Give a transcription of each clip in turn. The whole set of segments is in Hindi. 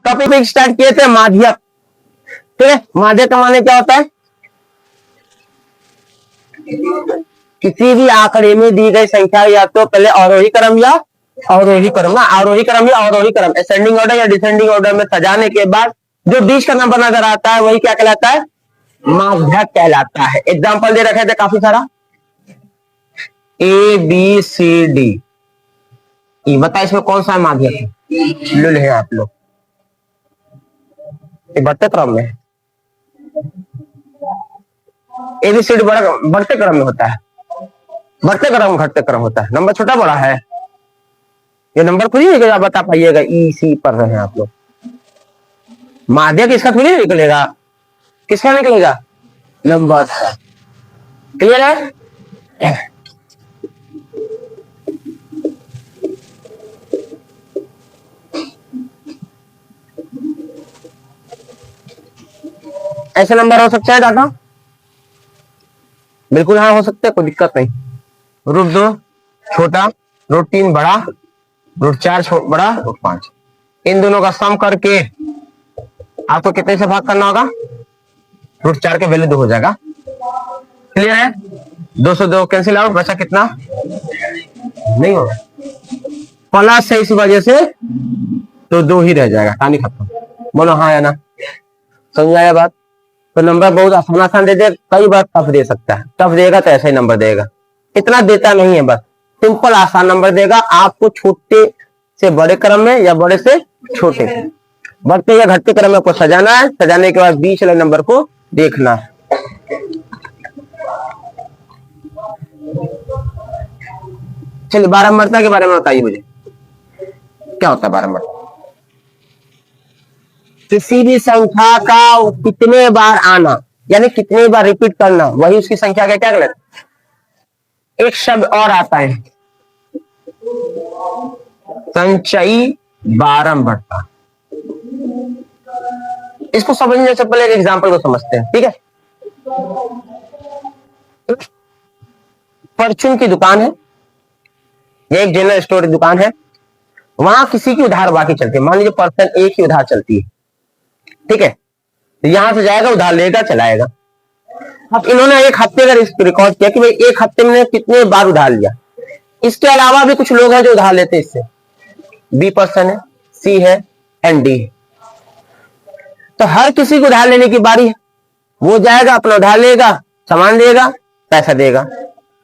टॉपिक स्टार्ट किए थे माध्यक। ठीक है, माध्यक का माने क्या होता है? किसी भी आंकड़े में दी गई संख्या या तो पहले आरोही क्रम या अवरोही क्रम ना आरोही क्रम या अवरोही क्रम असेंडिंग ऑर्डर या डिसेंडिंग ऑर्डर में सजाने के बाद जो बीच का नंबर नजर आता है वही क्या कहलाता है? माध्यक कहलाता है। एग्जाम्पल दे रखे थे काफी सारा, ए बी सी डी। बता इसमें कौन सा माध्यक है? लुल है आप लोग, बढ़ते क्रम में एबीसीडी बढ़ते क्रम में होता है, बढ़ते क्रम घटते क्रम होता है। नंबर छोटा बड़ा है, ये नंबर खुद ही आप बता पाइएगा। ई सी पढ़ रहे हैं आप लोग, माध्यक इसका थोड़ी निकलेगा, किसका निकलेगा? नंबर। क्लियर है? ऐसे नंबर हो सकते हैं डाटा? बिल्कुल हाँ हो सकते हैं, कोई दिक्कत नहीं। रूट 2 छोटा, रूट 3 बड़ा, रूट 4 बड़ा, रूट 5, इन दोनों का सम करके आपको कितने से भाग करना होगा? रूट 4 के वैल्यू 2 हो जाएगा। क्लियर है? 2 से 2 कैंसिल आउट, बचा कितना? नहीं होगा, प्लस है इस वजह से तो 2 ही रह जाएगा, कहानी खत्म। बोलो हाँ या ना, समझ आया बात? तो नंबर बहुत आसान दे दे, कई बार टफ दे सकता है, टफ देगा तो ऐसा ही नंबर देगा, इतना देता नहीं है, बस सिंपल आसान नंबर देगा आपको। छोटे से बड़े क्रम में या बड़े से छोटे, बढ़ते या घटते क्रम में आपको सजाना है, सजाने के बाद बीच वाले नंबर को देखना है। चलिए बारंबारता के बारे में बताइए मुझे, क्या होता है बारंबारता? किसी भी संख्या का कितने बार आना, यानी कितने बार रिपीट करना, वही उसकी संख्या का क्या कहलाता है? एक शब्द और आता है, संचयी बारंबारता। इसको समझने से पहले एक एग्जांपल को समझते हैं, ठीक है? परचून की दुकान है, ये एक जनरल स्टोर की दुकान है, वहां किसी की उधार बाकी चलती है, मान लीजिए पर्सन एक ही उधार चलती है, ठीक है? तो यहां से जाएगा, उधार लेगा, चलाएगा। अब इन्होंने एक हफ्ते का रिकॉर्ड किया कि भाई एक हफ्ते में कितने बार उधार लिया। इसके अलावा भी कुछ लोग हैं जो उधार लेते हैं इससे, बी पर्सन है, सी है एंड डी है। तो हर किसी को उधार लेने की बारी है, वो जाएगा अपना उधार लेगा, सामान लेगा, पैसा देगा,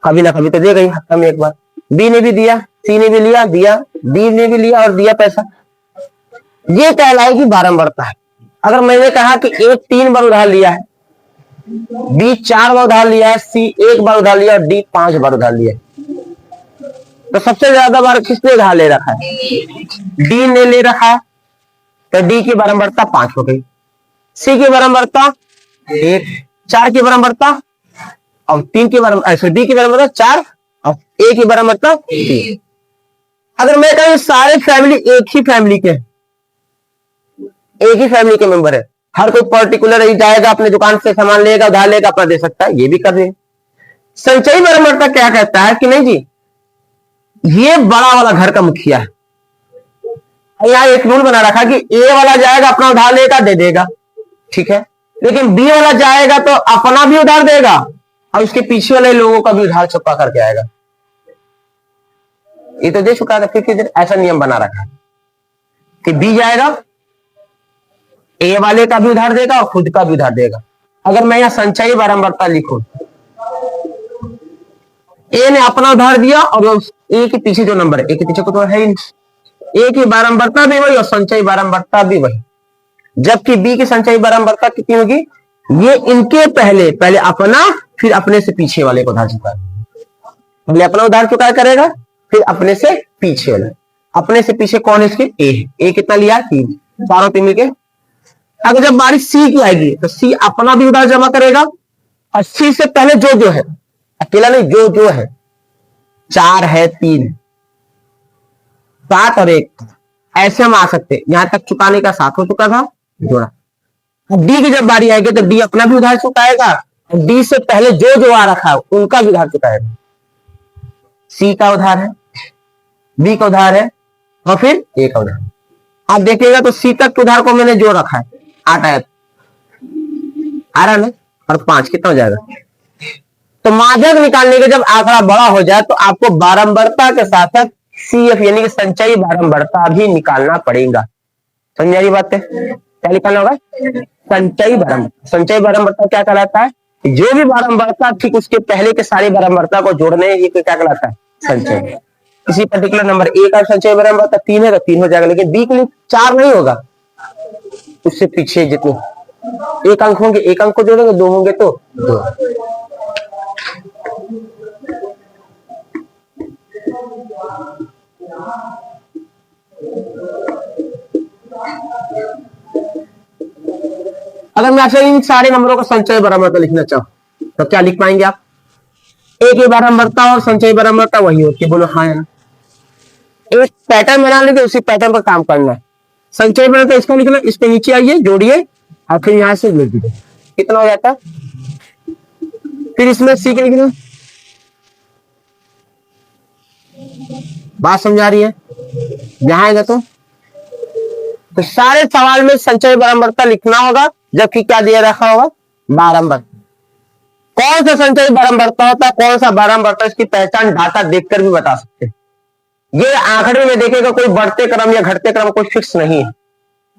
कभी ना कभी तो देगा ही हफ्ता में एक बार। बी ने भी दिया, सी ने भी लिया, दिया, डी ने भी लिया और दिया पैसा, ये कहलाएगी बारंबारता है। अगर मैंने कहा कि ए 3 बार उधार लिया है, बी 4 बार उधार लिया है, सी 1 बार उधार लिया और डी 5 बार उधार लिया, तो सबसे ज्यादा बार किसने उधार ले रखा है? डी ने ले रखा है, तो डी की बारंबारता 5 हो गई। सी की बारंबारता 1, 4 की बारंबारता और 3 की बारंबारता, डी की बारंबारता 4 और ए की बारंबारता 3। अगर मैं कहूं सारे फैमिली एक ही फैमिली के, एक ही फैमिली के मेंबर है, हर कोई पर्टिकुलर ही जाएगा अपने दुकान से सामान लेगा, उधार लेगा, अपना दे सकता है, ये भी कर दे। संचयी बारंबारता क्या कहता है कि नहीं जी, ये बड़ा वाला घर का मुखिया है, यहाँ एक रूल बना रखा कि ए वाला जाएगा अपना उधार लेगा, दे देगा, ठीक है, लेकिन बी वाला जाएगा तो अपना भी उधार देगा और उसके पीछे वाले लोगों का भी उधार चुका करके आएगा। ये तो दे चुका था, फिर ऐसा नियम बना रखा है कि बी जाएगा, ए वाले का भी उधार देगा और खुद का भी उधार देगा। अगर मैं यहां संचयी बारंबारता लिखूं, ए ने अपना उधार दिया और ए के पीछे जो नंबर है, ए के पीछे को तो है ही, ए की बारंबारता भी वही और संचयी बारंबारता भी वही, जबकि बी की संचयी बारंबारता कितनी होगी? ये इनके पहले पहले अपना, फिर अपने से पीछे वाले को उधार चुकाए, पहले अपना उधार चुकाया करेगा, फिर अपने से पीछे वाले। अपने से पीछे कौन है इसके? ए कितना लिया? 3, चारों 3 मिलके। अगर जब बारी सी की आएगी तो सी अपना भी उधार जमा करेगा और सी से पहले जो जो है, अकेला नहीं, जो जो है, 4 है, 3, 7 और 1, ऐसे हम आ सकते। यहां तक चुकाने का 7 हो चुका था, जोड़ा। अब डी की जब बारी आएगी तो डी अपना भी उधार चुकाएगा और डी से पहले जो जो आ रखा है उनका भी उधार चुकाएगा। सी का उधार है, बी का उधार है और फिर ए का उधार। आप देखिएगा तो सी तक के उधार को मैंने जोड़ रखा है, 8 आया, आ रहा ना, और 5 कितना हो जाएगा। तो माध्यक निकालने के जब आंकड़ा बड़ा हो जाए तो आपको बारंबारता के साथ साथ सीएफ यानी कि संचयी बारंबारता भी निकालना पड़ेगा। समझ आ रही बात है? क्या निकालना होगा? संचयी बारंबारता। संचयी बारंबारता क्या कहलाता है? जो भी बारंबारता ठीक उसके पहले के सारी बारंबारता को जोड़ने, ये क्या कहलाता है? संचय। किसी पर्टिकुलर नंबर ए का संचय बारंबारता 3 है तो 3 हो जाएगा, लेकिन बी के लिए 4 नहीं होगा, उससे पीछे जितने एक अंक होंगे एक अंक को जोड़ेंगे, 2 होंगे तो 2। अगर मैं आपसे इन सारे नंबरों का संचय बारंबारता लिखना चाहूं तो क्या लिख पाएंगे आप? एक ही बारंबारता और संचय बारंबारता वही होती है, बोलो हाँ या ना। एक पैटर्न बना लेंगे, उसी पैटर्न पर काम करना है। संचय बारंबारता इसको लिखना, इसके नीचे आइए, जोड़िए और फिर यहां से लिख दीजिए, कितना हो जाता है। फिर इसमें सी के लिखना, बात समझा रही है? यहां आएगा तो सारे सवाल में संचय बारंबारता लिखना होगा, जबकि क्या दिया रखा होगा? बारंबारता। कौन सा संचय बारंबारता होता है, कौन सा बारंबारता, इसकी पहचान डाटा देखकर भी बता सकते हैं। ये आंकड़े में देखेगा कोई बढ़ते क्रम या घटते क्रम कोई फिक्स नहीं है,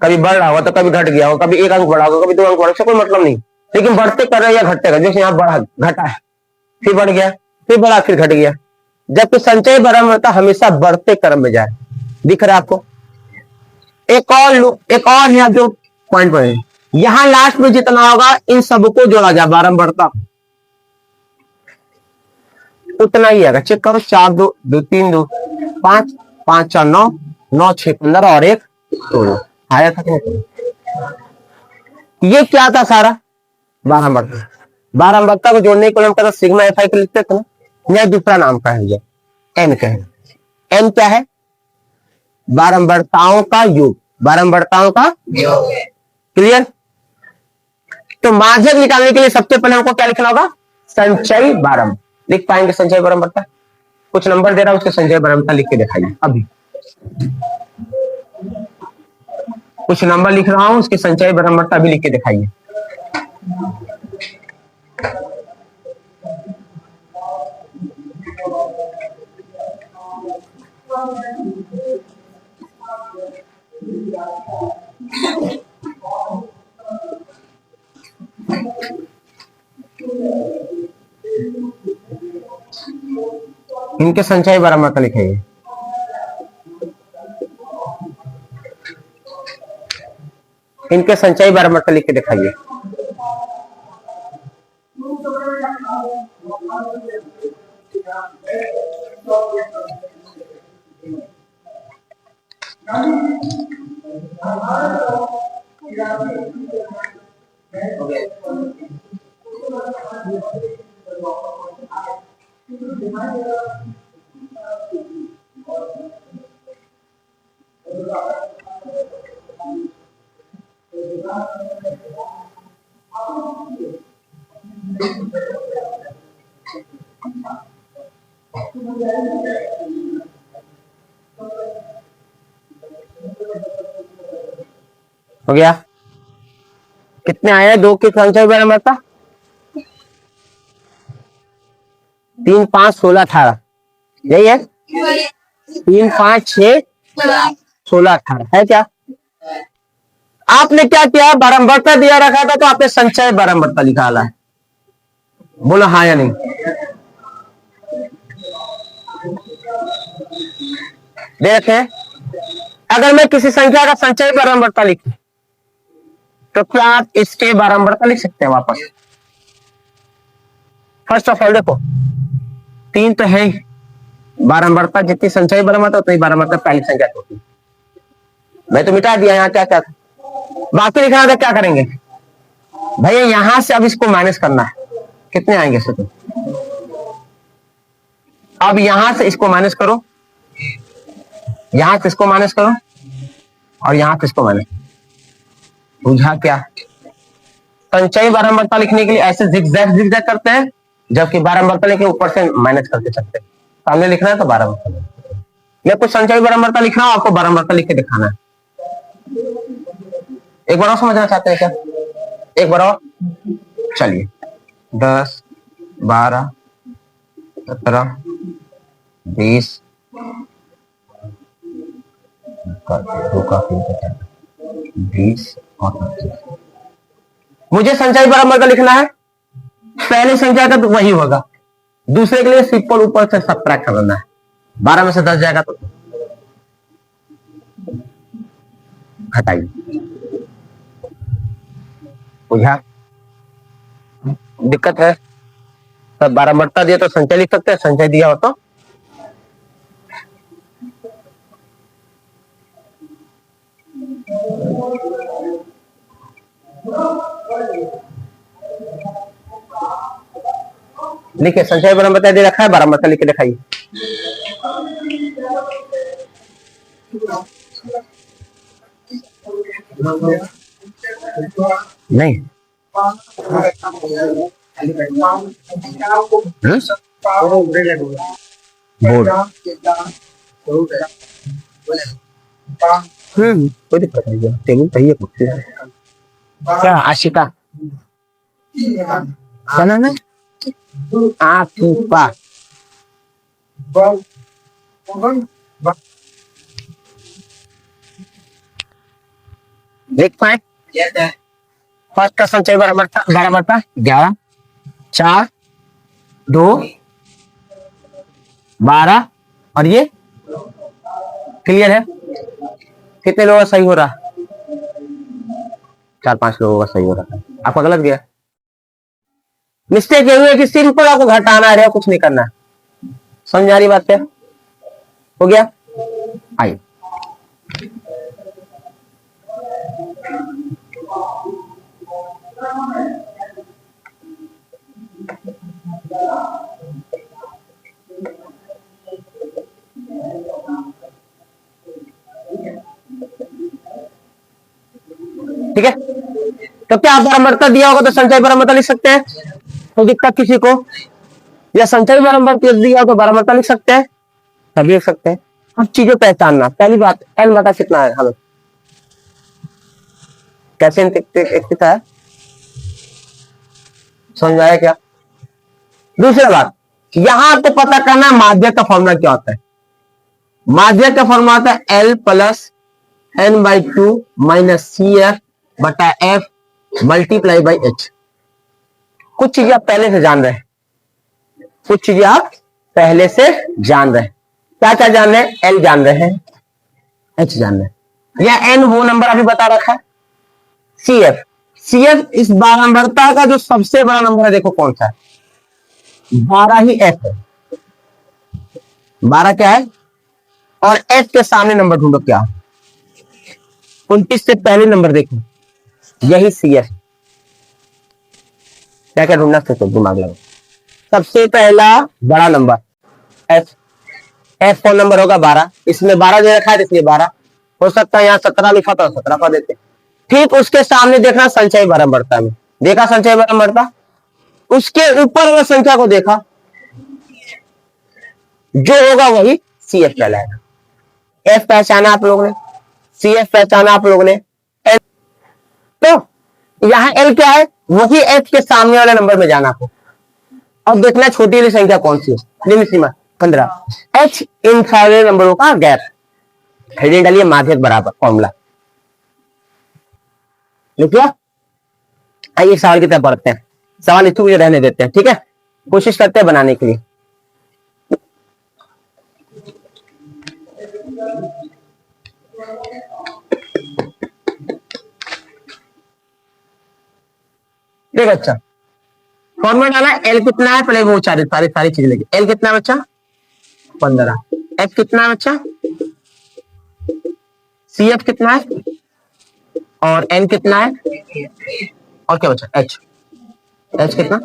कभी बढ़ रहा होगा तो कभी घट गया होगा, कभी 1 अंक बढ़ा होगा, कभी 2 अंक बढ़ा, कोई मतलब नहीं। लेकिन बढ़ते कर रहे या घटते कर, जैसे यहाँ बढ़ा घटा है, फिर बढ़ गया, फिर बढ़ा, फिर घट गया, जबकि संचय बारंबारता हमेशा बढ़ते क्रम में जाए। दिख रहा है आपको? एक और है जो पॉइंट पर है, यहां लास्ट में जितना होगा इन सबको जोड़ा जाए बारंबारता, उतना ही आएगा। चेक करो, 4 2 2 3 2 5 5 4 9 9 6 15 और 1 2 आया था। ये क्या था? सारा बारंबारता। बारंबारता को जोड़ने को हम कहते सिग्मा एफ आई को लिखते थे ना, यह दूसरा नाम का है, एन का है। एन क्या है? बारंबारताओं का योग, बारंबारताओं का योग। क्लियर? तो माध्यक निकालने के लिए सबसे पहले हमको क्या लिखना होगा? संचयी बारंबारता। लिख पाएंगे संचयी बारंबारता? कुछ नंबर दे रहा हूं, उसके संचयी बारंबारता लिख के दिखाइए। अभी कुछ नंबर लिख रहा हूं, उसकी संचयी बारंबारता भी लिख के दिखाइए। इनके संचयी बारंबारता लिखाइए। इनके संचयी बारंबारता लिख के दिखाइए। हो गया? कितने आए? 2 के संचयी बारंबारता 3 5 16 18, यही है? 3 5 6 16 18 है क्या? आपने क्या किया? बारंबारता दिया रखा था तो आपने संचय बारंबारता निकाला है, बोलो हाँ या नहीं? देखें, अगर मैं किसी संख्या का संचय बारंबारता लिखूं तो क्या आप इसके बारंबारता लिख सकते हैं वापस? फर्स्ट ऑफ ऑल देखो, 3 तो है ही, बारंबारता जितनी संचयी बारंबारता उतनी बारंबारता पहली संख्या होती। मैं तो मिटा दिया, यहाँ क्या क्या था, बाकी लिखना था। क्या करेंगे भैया? यहां से अब इसको माइनस करना है, कितने आएंगे इससे? तो अब यहां से इसको माइनस करो, यहां से इसको माइनस करो और यहां से इसको माइनस। बुझा क्या? संचयी बारंबारता लिखने के लिए ऐसे जिगजैग जिगजैग करते हैं, जबकि बारंबारता लिखे ऊपर से माइनस करके चलते हैं। सामने लिखना है तो बारंबारता, मैं कुछ संचयी बारंबारता लिख रहा हूं, आपको बारंबारता लिख के दिखाना है। एक बार और समझना चाहते हैं क्या? एक बार और, चलिए। 10, 12, 17, 20, 20 और 25। मुझे संचय बराबर का लिखना है। पहले संख्या का तो वही होगा, दूसरे के लिए सिंपल ऊपर से सबट्रैक्ट करना है। 12 में से 10 जाएगा तो घटाइए। बुझा? दिक्कत है? तब 12 बढ़ता दिया तो संचय लिख सकते हैं, संचय दिया हो तो लिखे। संचय बराबर बता दे रखा है, 12 बता लिख के दिखाइए। नहीं बोर्ड कोई दिक्कत नहीं है, टेबल सही है। क्या आशिका क्या नाम है? आकिफा। देख पाए फर्स्ट का संचय बराबर था 11, 4, 2, 12 और ये क्लियर है। कितने लोगों का सही हो रहा? 4-5 लोगों का सही हो रहा है। आपका गलत गया। मिस्टेक ये हुई है कि सिंपल आपको घटाना है, कुछ नहीं करना है। समझ आ रही बात है? हो गया? आइए ठीक है। तो क्या बराबरता दिया होगा तो संचय बराबरता लिख सकते हैं, तो दिक्कत किसी को? या संचय बराबर दिया हो तो बराबरता लिख सकते हैं, तभी लिख सकते हैं। अब चीजें पहचानना। पहली बात, एन बटा कितना है हमें कैसे लिखता है, समझ आया क्या? दूसरी बात, यहां तो पता करना माध्य का फॉर्मूला क्या होता है। माध्य का फॉर्मूला होता है L plus n/2 minus C F बटा एफ मल्टीप्लाई बाई एच। कुछ चीजें आप पहले से जान रहे हैं, कुछ चीजें आप पहले से जान रहे हैं। क्या क्या जान रहे हैं? एल जान रहे हैं, एच जान रहे हैं, या एन वो नंबर अभी बता रखा है। सी एफ इस बारंबारता का जो सबसे बड़ा नंबर है, देखो कौन सा है? 12 ही एफ है। 12 क्या है? और एफ के सामने नंबर ढूंढो क्या? 29 से पहले नंबर देखो, यही सी एफ। क्या क्या ढूंढना सोचो, दिमाग लगाओ। सबसे पहला बड़ा नंबर एफ। एफ कौन नंबर होगा? 12। इसमें 12 जो रखा है इसलिए 12 हो सकता है। यहाँ 17 लिखा था, 17 पा देते। ठीक उसके सामने देखना संचय बराबरता में, देखा संचय बराबरता, उसके ऊपर वाला संख्या को देखा, जो होगा वही सी एफ कहलाएगा। एफ पहचाना आप लोगों ने, सी एफ पहचाना आप लोगों ने, एल। तो यहां एल क्या है? वही एफ के सामने वाले नंबर में जाना आपको। अब देखना छोटी वाली संख्या कौन सी है, लिमिट सीमा 15। एच इन सारे नंबरों का गैप। हेडिंग डालिए माध्यक बराबर फॉर्मूला लिखिए। आइए सवाल की तरफ बढ़ते हैं। सवाल इसको मुझे रहने देते हैं, ठीक है? कोशिश करते हैं बनाने के लिए। देख अच्छा, फॉर्मूला डाला। एल कितना है? पहले वो सारी चीजें लेके। एल कितना है बच्चा? 15। एफ कितना है बच्चा? सी एफ कितना है? और एन कितना है? और क्या बच्चा? एच। एच कितना?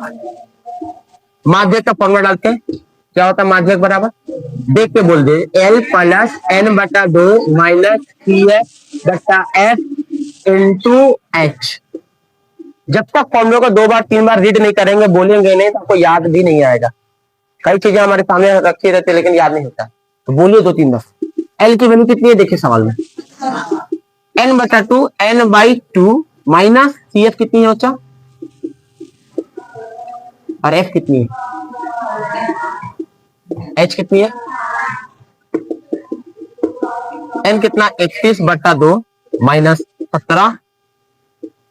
माध्यक का फॉर्मूला डालते हैं, क्या होता है माध्यक बराबर? देख के बोल दे, एल प्लस एन बटा 2 माइनस सी एफ बटा एफ इंटू एच। जब तक फॉर्मूले को 2 बार 3 बार रीड नहीं करेंगे, बोलेंगे नहीं, तो आपको याद भी नहीं आएगा। कई चीजें हमारे सामने रखी रहती है लेकिन याद नहीं होता, तो बोलिए 2-3 बार। एल की वैल्यू कितनी है देखिए सवाल में, n बटा 2 n/2 माइनस CF कितनी है बच्चा, और F कितनी है, H कितनी है, n कितना 31/2 माइनस 17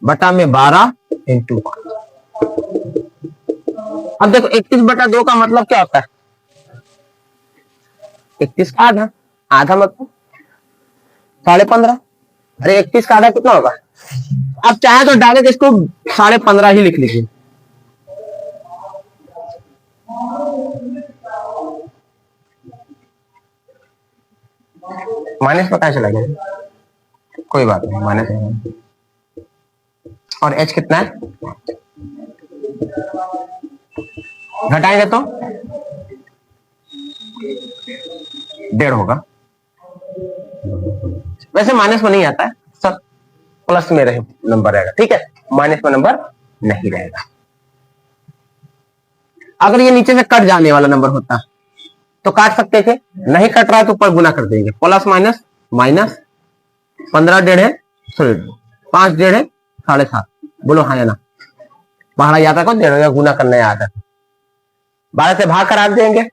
बटा में 12 इंटू। अब देखो 31/2 का मतलब क्या होता है, 31 का आधा, आधा मतलब 15.5। अरे 31 का आधा कितना होगा, अब चाहे तो डायरेक्ट इसको 15.5 ही लिख लीजिए। माइनस पता चला गया, कोई बात नहीं, माइनस। और H कितना है, घटाएंगे तो 1.5 होगा। वैसे माइनस में नहीं आता है सर, प्लस में रहे नंबर रहेगा, ठीक है, माइनस में नंबर नहीं रहेगा। अगर ये नीचे से कट जाने वाला नंबर होता तो काट सकते थे, नहीं कट रहा तो ऊपर गुना कर देंगे, प्लस माइनस माइनस, 15.5 सॉरी 5.5 7.5, बोलो हाँ या ना, पहाड़ा याद को 1.5 गुना करना याद है, 12 से भाग करा देंगे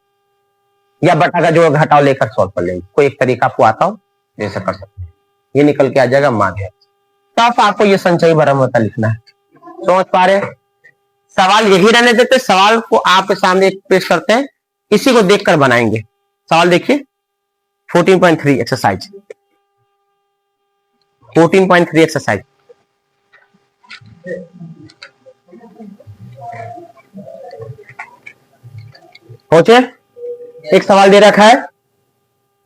या बटा का जो घटाव लेकर सॉल्व कर लेंगे, कोई एक तरीका आपको आता हो जैसे कर सकते हैं, ये निकल के आ जाएगा माध्य। तब आपको ये संचयी बराबर लिखना है, समझ पा रहे हैं। सवाल यही रहने देते, सवाल को आपके सामने पेश करते हैं, इसी को देखकर बनाएंगे। सवाल देखिए 14.3 एक्सरसाइज, 14.3 एक्सरसाइज। सोचे, एक सवाल दे रखा है,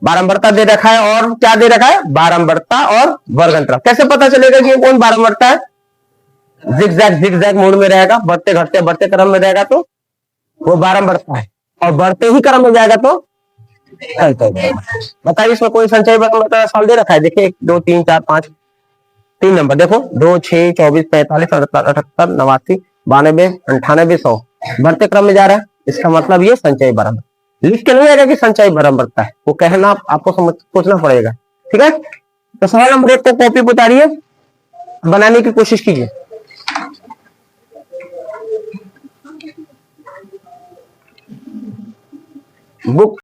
बारंबारता दे रखा है, और क्या दे रखा है, बारंबारता और वर्ग अंतराल। कैसे पता चलेगा कि कौन बारंबारता है, जिगजैग मोड में रहेगा, बढ़ते घटते बढ़ते क्रम में रहेगा तो वो बारंबारता है, और बढ़ते ही क्रम में जाएगा तो बताइए इसमें कोई संचय बारंबारता सवाल दे रखा है, देखिए 1 2 3 4 5 3 नंबर देखो, 2 6 24 45 78 89 92 98 100 बढ़ते क्रम में जा रहा है, इसका मतलब ये संचय बारंबारता। लिख के नहीं आएगा कि संचय बारंबारता है, वो कहना आपको सोचना पड़ेगा, ठीक है। तो सवाल नंबर 1 को कॉपी पर उतारिए, बनाने की कोशिश कीजिए। बुक